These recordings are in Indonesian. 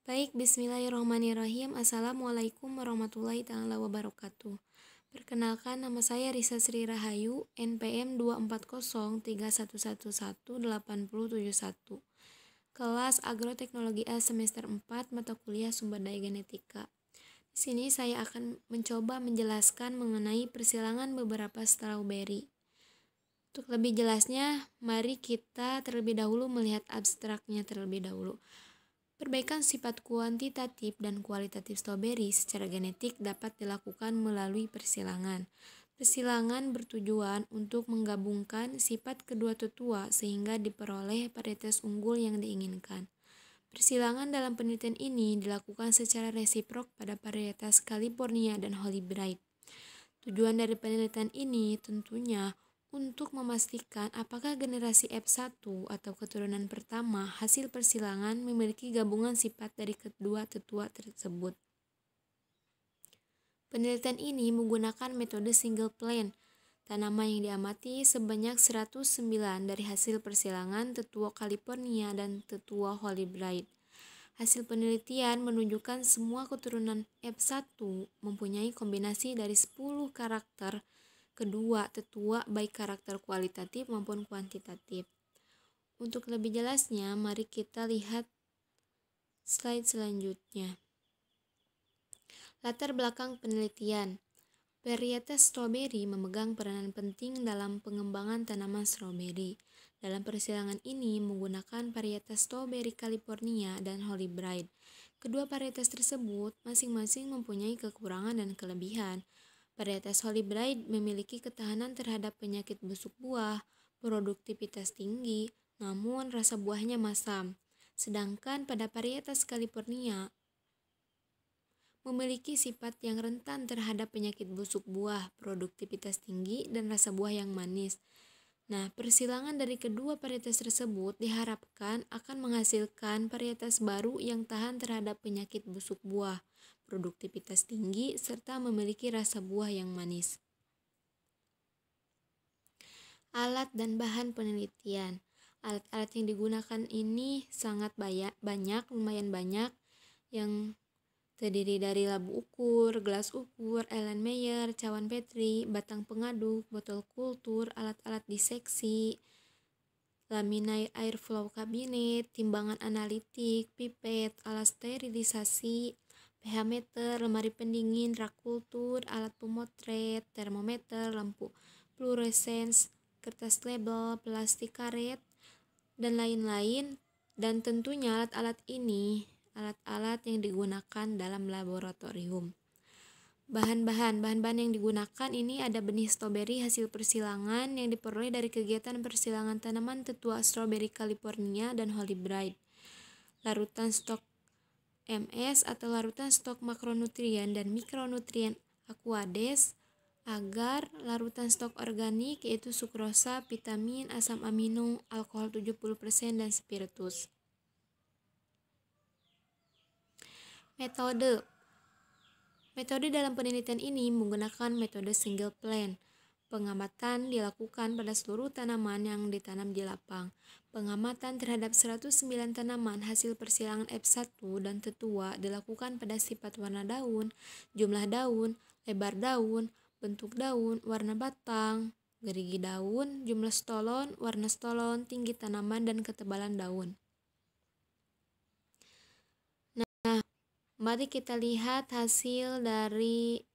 Baik, bismillahirrahmanirrahim. Assalamualaikum warahmatullahi taala wabarakatuh. Perkenalkan, nama saya Risa Sri Rahayu, NPM 24031118071, kelas Agroteknologi A semester 4, mata kuliah Sumber Daya Genetika. Di sini saya akan mencoba menjelaskan mengenai persilangan beberapa strawberry. Untuk lebih jelasnya, mari kita terlebih dahulu melihat abstraknya terlebih dahulu. Perbaikan sifat kuantitatif dan kualitatif stroberi secara genetik dapat dilakukan melalui persilangan. Persilangan bertujuan untuk menggabungkan sifat kedua tetua sehingga diperoleh varietas unggul yang diinginkan. Persilangan dalam penelitian ini dilakukan secara resiprok pada varietas California dan Holy Bright. Tujuan dari penelitian ini tentunya untuk memastikan apakah generasi F1 atau keturunan pertama hasil persilangan memiliki gabungan sifat dari kedua tetua tersebut. Penelitian ini menggunakan metode single plant. Tanaman yang diamati sebanyak 109 dari hasil persilangan tetua California dan tetua Holy Bright. Hasil penelitian menunjukkan semua keturunan F1 mempunyai kombinasi dari 10 karakter kedua tetua baik karakter kualitatif maupun kuantitatif. Untuk lebih jelasnya, mari kita lihat slide selanjutnya. Latar belakang penelitian. Varietas stroberi memegang peranan penting dalam pengembangan tanaman stroberi. Dalam persilangan ini menggunakan varietas stroberi California dan Holy Bright. Kedua varietas tersebut masing-masing mempunyai kekurangan dan kelebihan. Varietas Holy Bright memiliki ketahanan terhadap penyakit busuk buah, produktivitas tinggi, namun rasa buahnya masam. Sedangkan pada varietas California memiliki sifat yang rentan terhadap penyakit busuk buah, produktivitas tinggi, dan rasa buah yang manis. Nah, persilangan dari kedua varietas tersebut diharapkan akan menghasilkan varietas baru yang tahan terhadap penyakit busuk buah, produktivitas tinggi, serta memiliki rasa buah yang manis. Alat dan bahan penelitian. Alat-alat yang digunakan ini sangat banyak, lumayan banyak, yang terdiri dari labu ukur, gelas ukur, Erlenmeyer, cawan Petri, batang pengaduk, botol kultur, alat-alat diseksi, laminair airflow cabinet, timbangan analitik, pipet, alat sterilisasi, pH meter, lemari pendingin, rak kultur, alat pemotret, termometer, lampu fluorescence, kertas label, plastik karet, dan lain-lain. Dan tentunya alat-alat yang digunakan dalam laboratorium. Bahan-bahan yang digunakan ini ada benih stroberi hasil persilangan yang diperoleh dari kegiatan persilangan tanaman tetua stroberi California dan Holy Bright. Larutan stok MS atau larutan stok makronutrien dan mikronutrien Aquades, agar larutan stok organik yaitu sukrosa, vitamin, asam amino, alkohol 70% dan spiritus. Metode dalam penelitian ini menggunakan metode single plant. Pengamatan dilakukan pada seluruh tanaman yang ditanam di lapang. Pengamatan terhadap 109 tanaman hasil persilangan F1 dan tetua dilakukan pada sifat warna daun, jumlah daun, lebar daun, bentuk daun, warna batang, gerigi daun, jumlah stolon, warna stolon, tinggi tanaman, dan ketebalan daun. Mari kita lihat hasil dari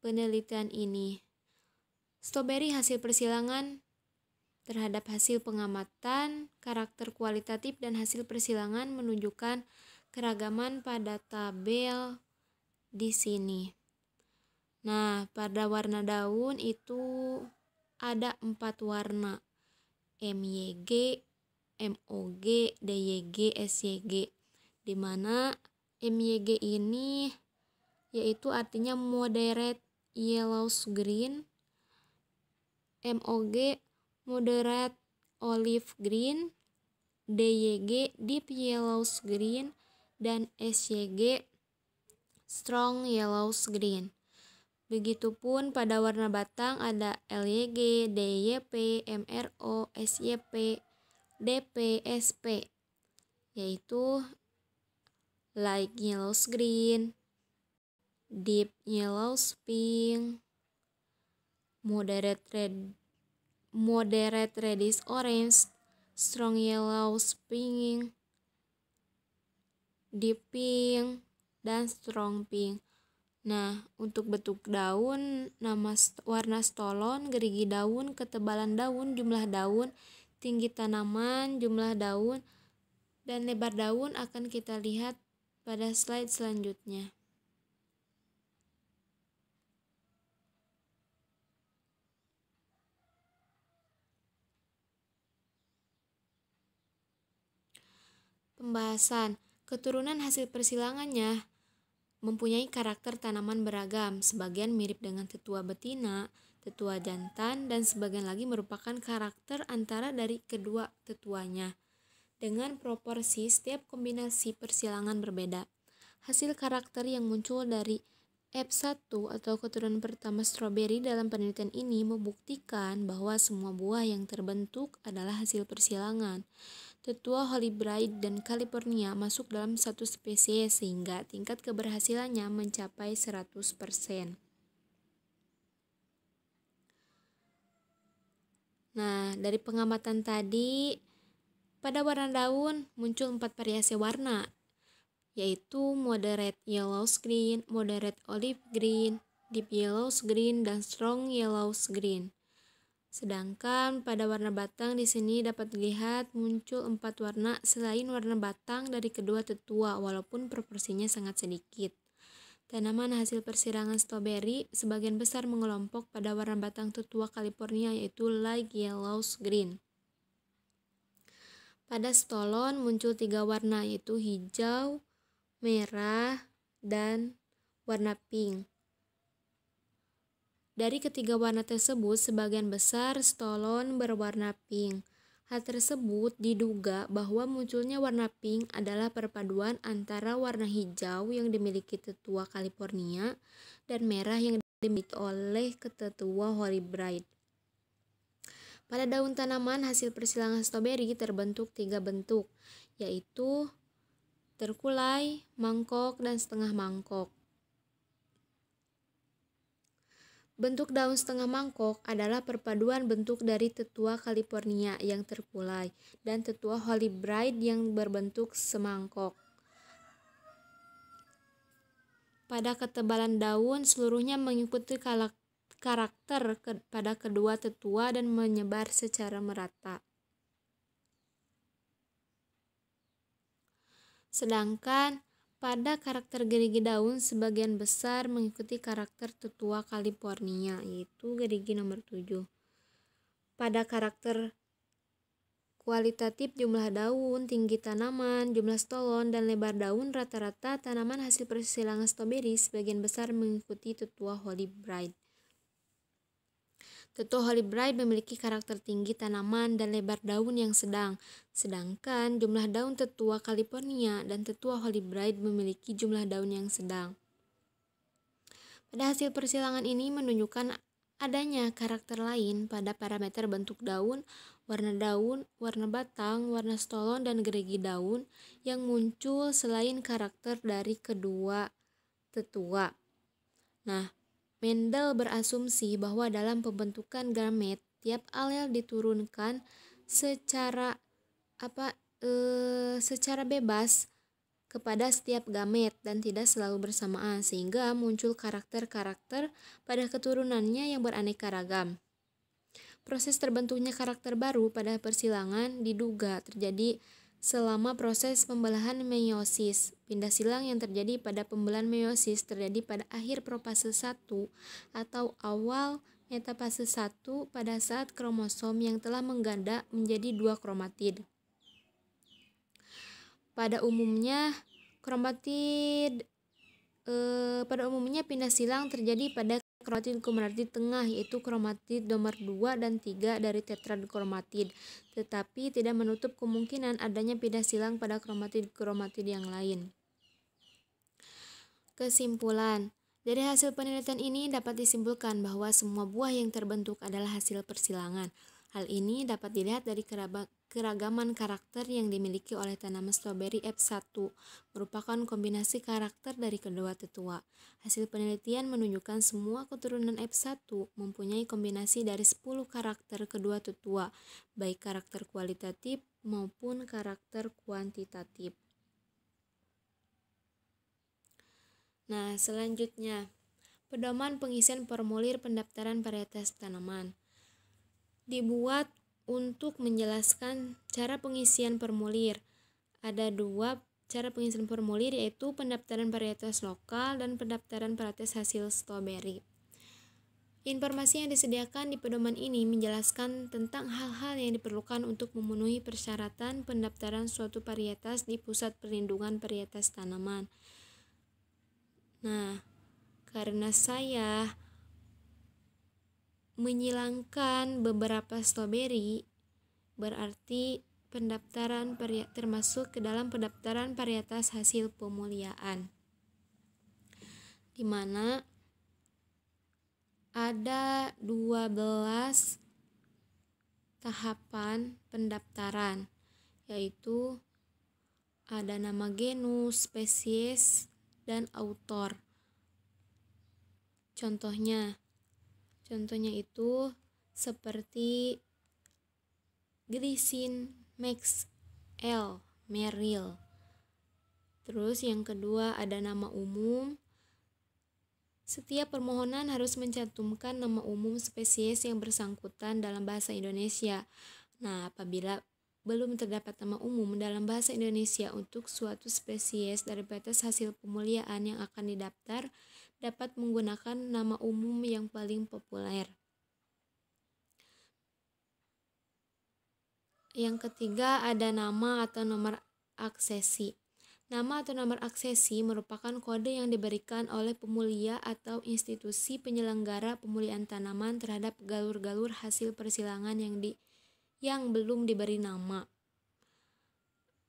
penelitian ini. Stroberi hasil persilangan terhadap hasil pengamatan, karakter kualitatif, dan hasil persilangan menunjukkan keragaman pada tabel di sini. Nah, pada warna daun itu ada 4 warna, MYG, MOG, DYG, SYG, di mana MYG ini yaitu artinya moderate yellowish green, MOG moderate olive green, DYG deep yellowish green, dan SYG strong yellowish green. Begitupun pada warna batang ada LYG, DYP, MRO, SYP, DP, SP, yaitu light yellows green, deep yellows pink, moderate reddish orange, strong yellows pink, deep pink, dan strong pink. Nah, untuk bentuk daun, warna stolon, gerigi daun, ketebalan daun, jumlah daun, tinggi tanaman, jumlah daun, dan lebar daun akan kita lihat pada slide selanjutnya. Pembahasan keturunan hasil persilangannya mempunyai karakter tanaman beragam, sebagian mirip dengan tetua betina, tetua jantan, dan sebagian lagi merupakan karakter antara dari kedua tetuanya. Dengan proporsi setiap kombinasi persilangan berbeda. Hasil karakter yang muncul dari F1 atau keturunan pertama stroberi dalam penelitian ini membuktikan bahwa semua buah yang terbentuk adalah hasil persilangan. Tetua Holybright dan California masuk dalam satu spesies sehingga tingkat keberhasilannya mencapai 100%. Nah, dari pengamatan tadi, pada warna daun muncul 4 variasi warna, yaitu moderate yellows green, moderate olive green, deep yellows green, dan strong yellows green. Sedangkan pada warna batang di sini dapat dilihat muncul 4 warna selain warna batang dari kedua tetua walaupun proporsinya sangat sedikit. Tanaman hasil persilangan stroberi sebagian besar mengelompok pada warna batang tetua California yaitu light yellows green. Pada stolon muncul 3 warna yaitu hijau, merah, dan warna pink. Dari ketiga warna tersebut, sebagian besar stolon berwarna pink. Hal tersebut diduga bahwa munculnya warna pink adalah perpaduan antara warna hijau yang dimiliki tetua California dan merah yang dimiliki oleh tetua Holybright. Pada daun tanaman hasil persilangan stroberi terbentuk 3 bentuk, yaitu terkulai, mangkok, dan setengah mangkok. Bentuk daun setengah mangkok adalah perpaduan bentuk dari tetua California yang terkulai dan tetua Holybright yang berbentuk semangkok. Pada ketebalan daun, seluruhnya mengikuti karakter pada kedua tetua dan menyebar secara merata. Sedangkan pada karakter gerigi daun sebagian besar mengikuti karakter tetua California, yaitu gerigi nomor 7. Pada karakter kualitatif jumlah daun, tinggi tanaman, jumlah stolon, dan lebar daun rata-rata tanaman hasil persilangan stroberi sebagian besar mengikuti tetua Holybright. Tetua Holybright memiliki karakter tinggi tanaman dan lebar daun yang sedang, sedangkan jumlah daun tetua California dan tetua Holybright memiliki jumlah daun yang sedang. Pada hasil persilangan ini menunjukkan adanya karakter lain pada parameter bentuk daun, warna batang, warna stolon, dan gerigi daun yang muncul selain karakter dari kedua tetua. Nah, Mendel berasumsi bahwa dalam pembentukan gamet, tiap alel diturunkan secara bebas kepada setiap gamet dan tidak selalu bersamaan, sehingga muncul karakter-karakter pada keturunannya yang beraneka ragam. Proses terbentuknya karakter baru pada persilangan diduga terjadi selama proses pembelahan meiosis. Pindah silang yang terjadi pada pembelahan meiosis terjadi pada akhir profase 1 atau awal metafase 1 pada saat kromosom yang telah mengganda menjadi 2 kromatid. Pada umumnya pindah silang terjadi pada kromatid tengah, yaitu kromatid nomor 2 dan 3 dari tetradkromatid, tetapi tidak menutup kemungkinan adanya pindah silang pada kromatid yang lain. Kesimpulan, dari hasil penelitian ini dapat disimpulkan bahwa semua buah yang terbentuk adalah hasil persilangan. Hal ini dapat dilihat dari keragaman karakter yang dimiliki oleh tanaman stroberi F1, merupakan kombinasi karakter dari kedua tetua. Hasil penelitian menunjukkan semua keturunan F1 mempunyai kombinasi dari 10 karakter kedua tetua, baik karakter kualitatif maupun karakter kuantitatif. Nah, selanjutnya, pedoman pengisian formulir pendaftaran varietas tanaman dibuat untuk menjelaskan cara pengisian formulir. Ada dua cara pengisian formulir, yaitu pendaftaran varietas lokal dan pendaftaran varietas hasil stroberi. Informasi yang disediakan di pedoman ini menjelaskan tentang hal-hal yang diperlukan untuk memenuhi persyaratan pendaftaran suatu varietas di Pusat Perlindungan Varietas Tanaman. Nah, karena saya menyilangkan beberapa stroberi, berarti pendaftaran termasuk ke dalam pendaftaran varietas hasil pemuliaan, di mana ada 12 tahapan pendaftaran, yaitu ada nama genus, spesies, dan autor. Contohnya itu seperti Glycine, Max L, Merrill. Terus yang kedua ada nama umum. Setiap permohonan harus mencantumkan nama umum spesies yang bersangkutan dalam bahasa Indonesia. Nah, apabila belum terdapat nama umum dalam bahasa Indonesia untuk suatu spesies dari varietas hasil pemuliaan yang akan didaftar, dapat menggunakan nama umum yang paling populer. Yang ketiga ada nama atau nomor aksesi. Nama atau nomor aksesi merupakan kode yang diberikan oleh pemulia atau institusi penyelenggara pemulihan tanaman terhadap galur-galur hasil persilangan yang belum diberi nama.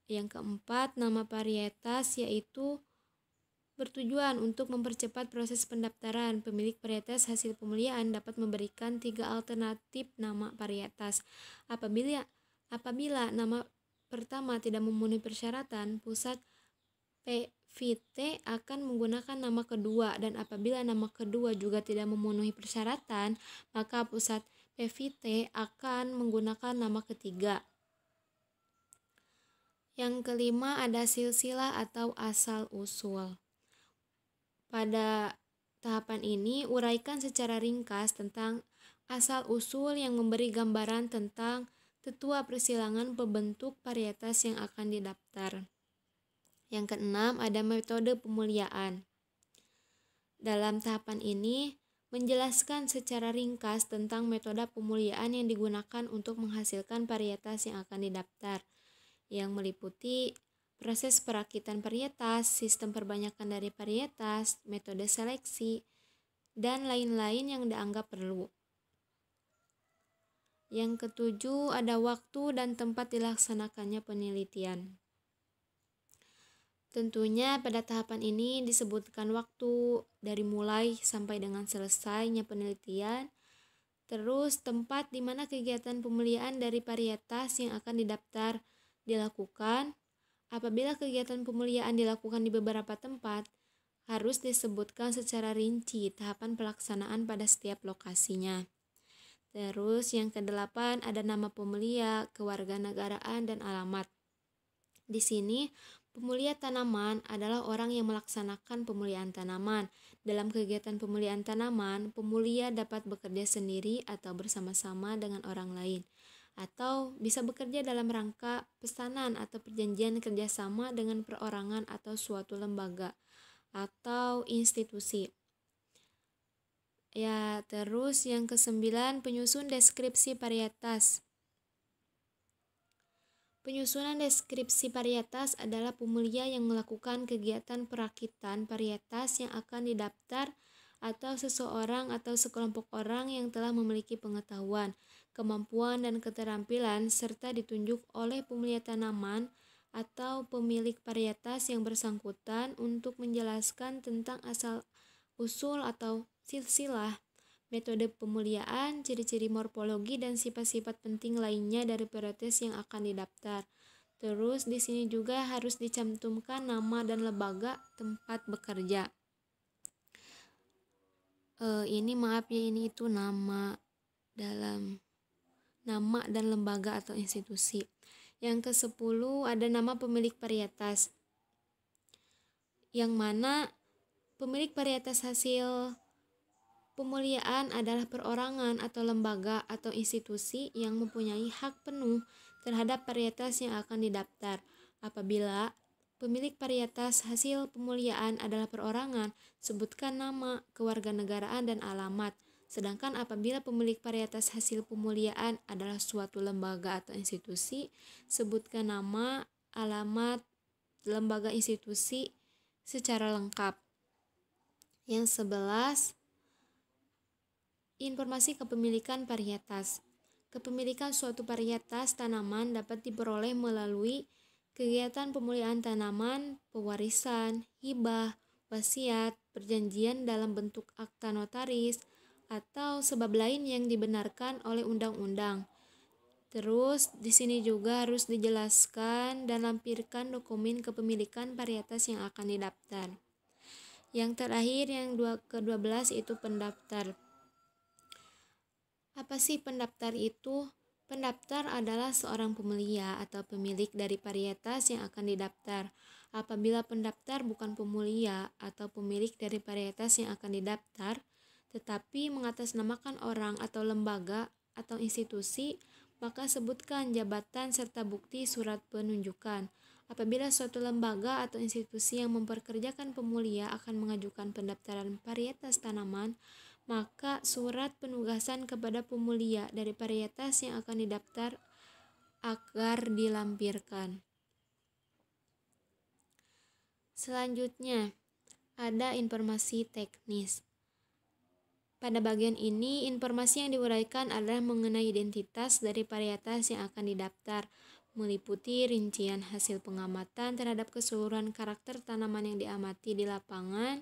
Yang keempat, nama varietas, yaitu bertujuan untuk mempercepat proses pendaftaran. Pemilik varietas hasil pemuliaan dapat memberikan 3 alternatif nama varietas. Apabila nama pertama tidak memenuhi persyaratan, pusat PVT akan menggunakan nama kedua, dan apabila nama kedua juga tidak memenuhi persyaratan, maka pusat PVT akan menggunakan nama ketiga. Yang kelima ada silsilah atau asal-usul. Pada tahapan ini, uraikan secara ringkas tentang asal-usul yang memberi gambaran tentang tetua persilangan pembentuk varietas yang akan didaftar. Yang keenam, ada metode pemuliaan. Dalam tahapan ini, menjelaskan secara ringkas tentang metode pemuliaan yang digunakan untuk menghasilkan varietas yang akan didaftar, yang meliputi proses perakitan varietas, sistem perbanyakan dari varietas, metode seleksi, dan lain-lain yang dianggap perlu. Yang ketujuh, ada waktu dan tempat dilaksanakannya penelitian. Tentunya pada tahapan ini disebutkan waktu dari mulai sampai dengan selesainya penelitian, terus tempat di mana kegiatan pemulihan dari varietas yang akan didaftar dilakukan. Apabila kegiatan pemulihan dilakukan di beberapa tempat, harus disebutkan secara rinci tahapan pelaksanaan pada setiap lokasinya. Terus yang kedelapan ada nama pemulia, kewarganegaraan, dan alamat. Di sini, pemulia tanaman adalah orang yang melaksanakan pemulihan tanaman. Dalam kegiatan pemulihan tanaman, pemulia dapat bekerja sendiri atau bersama-sama dengan orang lain, atau bisa bekerja dalam rangka pesanan atau perjanjian kerjasama dengan perorangan atau suatu lembaga atau institusi. Ya, terus yang kesembilan, penyusun deskripsi varietas. Penyusunan deskripsi varietas adalah pemulia yang melakukan kegiatan perakitan varietas yang akan didaftar, atau seseorang atau sekelompok orang yang telah memiliki pengetahuan, kemampuan, dan keterampilan serta ditunjuk oleh pemulia tanaman atau pemilik varietas yang bersangkutan untuk menjelaskan tentang asal-usul atau silsilah metode pemuliaan, ciri-ciri morfologi, dan sifat-sifat penting lainnya dari varietas yang akan didaftar. Terus di sini juga harus dicantumkan nama dan lembaga tempat bekerja. Ini maaf ya, ini itu nama dan lembaga atau institusi. Yang ke-10 ada nama pemilik varietas, yang mana pemilik varietas hasil pemuliaan adalah perorangan atau lembaga atau institusi yang mempunyai hak penuh terhadap varietas yang akan didaftar. Apabila pemilik varietas hasil pemuliaan adalah perorangan, sebutkan nama, kewarganegaraan, dan alamat. Sedangkan apabila pemilik varietas hasil pemuliaan adalah suatu lembaga atau institusi, sebutkan nama, alamat, lembaga, institusi secara lengkap. Yang 11, informasi kepemilikan varietas. Kepemilikan suatu varietas tanaman dapat diperoleh melalui kegiatan pemuliaan tanaman, pewarisan, hibah, wasiat, perjanjian dalam bentuk akta notaris, atau sebab lain yang dibenarkan oleh undang-undang. Terus di sini juga harus dijelaskan dan lampirkan dokumen kepemilikan varietas yang akan didaftar. Yang terakhir, yang ke-12 itu pendaftar. Apa sih pendaftar itu? Pendaftar adalah seorang pemulia atau pemilik dari varietas yang akan didaftar. Apabila pendaftar bukan pemulia atau pemilik dari varietas yang akan didaftar, tetapi mengatasnamakan orang atau lembaga atau institusi, maka sebutkan jabatan serta bukti surat penunjukan. Apabila suatu lembaga atau institusi yang memperkerjakan pemulia akan mengajukan pendaftaran varietas tanaman, maka surat penugasan kepada pemulia dari varietas yang akan didaftar agar dilampirkan. Selanjutnya, ada informasi teknis. Pada bagian ini, informasi yang diuraikan adalah mengenai identitas dari varietas yang akan didaftar, meliputi rincian hasil pengamatan terhadap keseluruhan karakter tanaman yang diamati di lapangan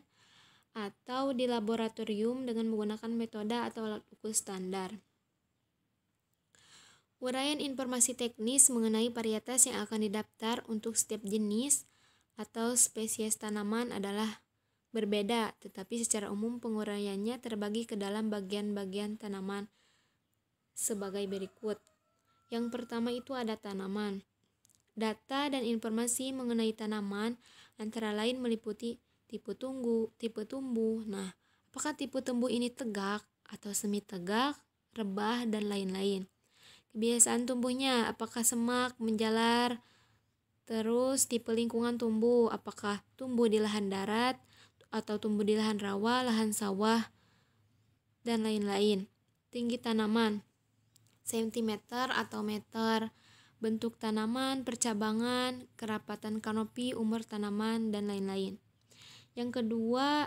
atau di laboratorium dengan menggunakan metode atau alat ukur standar. Uraian informasi teknis mengenai varietas yang akan didaftar untuk setiap jenis atau spesies tanaman adalah berbeda, tetapi secara umum penguraiannya terbagi ke dalam bagian-bagian tanaman sebagai berikut. Yang pertama itu ada tanaman. Data dan informasi mengenai tanaman antara lain meliputi tipe tumbuh. Nah, apakah tipe tumbuh ini tegak atau semi tegak, rebah, dan lain-lain. Kebiasaan tumbuhnya, apakah semak, menjalar. Terus tipe lingkungan tumbuh, apakah tumbuh di lahan darat atau tumbuh di lahan rawa, lahan sawah, dan lain-lain. Tinggi tanaman, sentimeter atau meter. Bentuk tanaman, percabangan, kerapatan kanopi, umur tanaman, dan lain-lain. Yang kedua,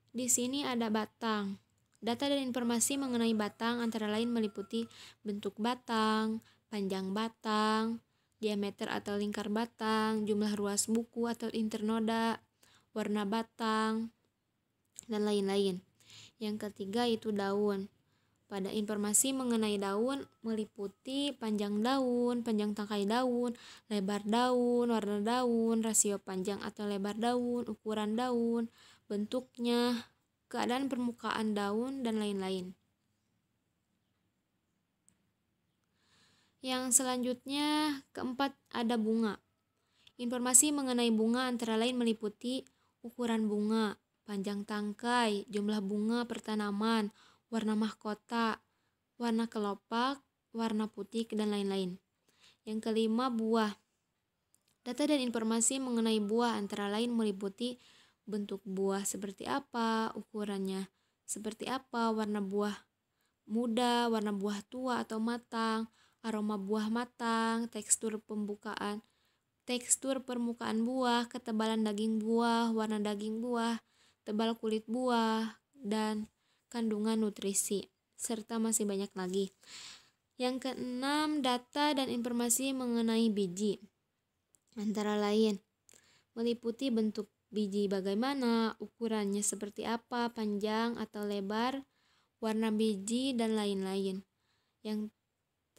di sini ada batang. Data dan informasi mengenai batang antara lain meliputi bentuk batang, panjang batang, diameter atau lingkar batang, jumlah ruas buku atau internoda, warna batang, dan lain-lain. Yang ketiga itu daun. Pada informasi mengenai daun meliputi panjang daun, panjang tangkai daun, lebar daun, warna daun, rasio panjang atau lebar daun, ukuran daun, bentuknya, keadaan permukaan daun, dan lain-lain. Yang selanjutnya, keempat, ada bunga. Informasi mengenai bunga antara lain meliputi ukuran bunga, panjang tangkai, jumlah bunga per tanaman, warna mahkota, warna kelopak, warna putih, dan lain-lain. Yang kelima, buah. Data dan informasi mengenai buah antara lain meliputi bentuk buah seperti apa, ukurannya seperti apa, warna buah muda, warna buah tua atau matang, aroma buah matang, tekstur permukaan buah, ketebalan daging buah, warna daging buah, tebal kulit buah, dan kandungan nutrisi, serta masih banyak lagi. Yang keenam, data dan informasi mengenai biji. Antara lain, meliputi bentuk biji bagaimana, ukurannya seperti apa, panjang atau lebar, warna biji, dan lain-lain. Yang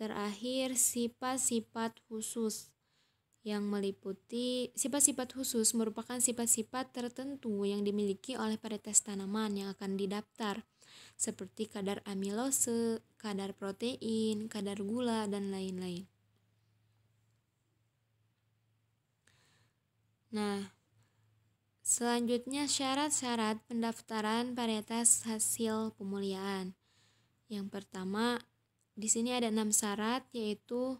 terakhir, sifat-sifat khusus yang meliputi sifat-sifat khusus merupakan sifat-sifat tertentu yang dimiliki oleh varietas tanaman yang akan didaftar, seperti kadar amilose, kadar protein, kadar gula, dan lain-lain. Nah, selanjutnya syarat-syarat pendaftaran varietas hasil pemuliaan. Yang pertama, di sini ada 6 syarat, yaitu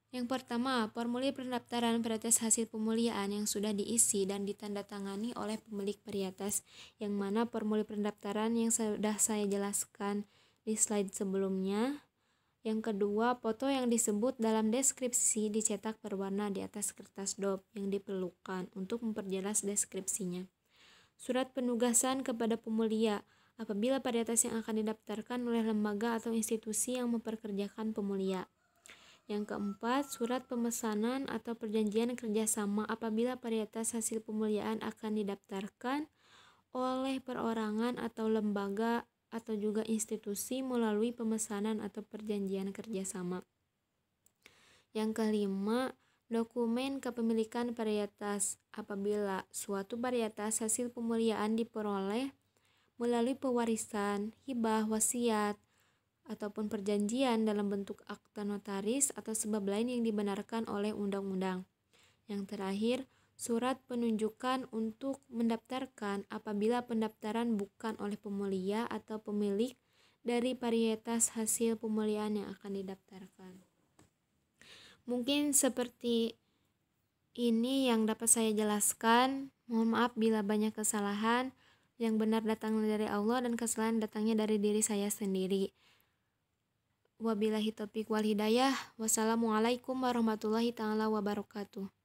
yang pertama, formulir pendaftaran varietas hasil pemuliaan yang sudah diisi dan ditandatangani oleh pemilik varietas, yang mana formulir pendaftaran yang sudah saya jelaskan di slide sebelumnya. Yang kedua, foto yang disebut dalam deskripsi dicetak berwarna di atas kertas dop yang diperlukan untuk memperjelas deskripsinya. Surat penugasan kepada pemulia apabila varietas yang akan didaftarkan oleh lembaga atau institusi yang memperkerjakan pemulia. Yang keempat, surat pemesanan atau perjanjian kerjasama apabila varietas hasil pemuliaan akan didaftarkan oleh perorangan atau lembaga atau juga institusi melalui pemesanan atau perjanjian kerjasama. Yang kelima, dokumen kepemilikan varietas apabila suatu varietas hasil pemuliaan diperoleh melalui pewarisan, hibah, wasiat, ataupun perjanjian dalam bentuk akta notaris atau sebab lain yang dibenarkan oleh undang-undang. Yang terakhir, surat penunjukan untuk mendaftarkan apabila pendaftaran bukan oleh pemulia atau pemilik dari varietas hasil pemuliaan yang akan didaftarkan. Mungkin seperti ini yang dapat saya jelaskan. Mohon maaf bila banyak kesalahan. Yang benar datangnya dari Allah dan kesalahan datangnya dari diri saya sendiri. Wabillahi taufiq wal hidayah. Wassalamualaikum warahmatullahi taala wabarakatuh.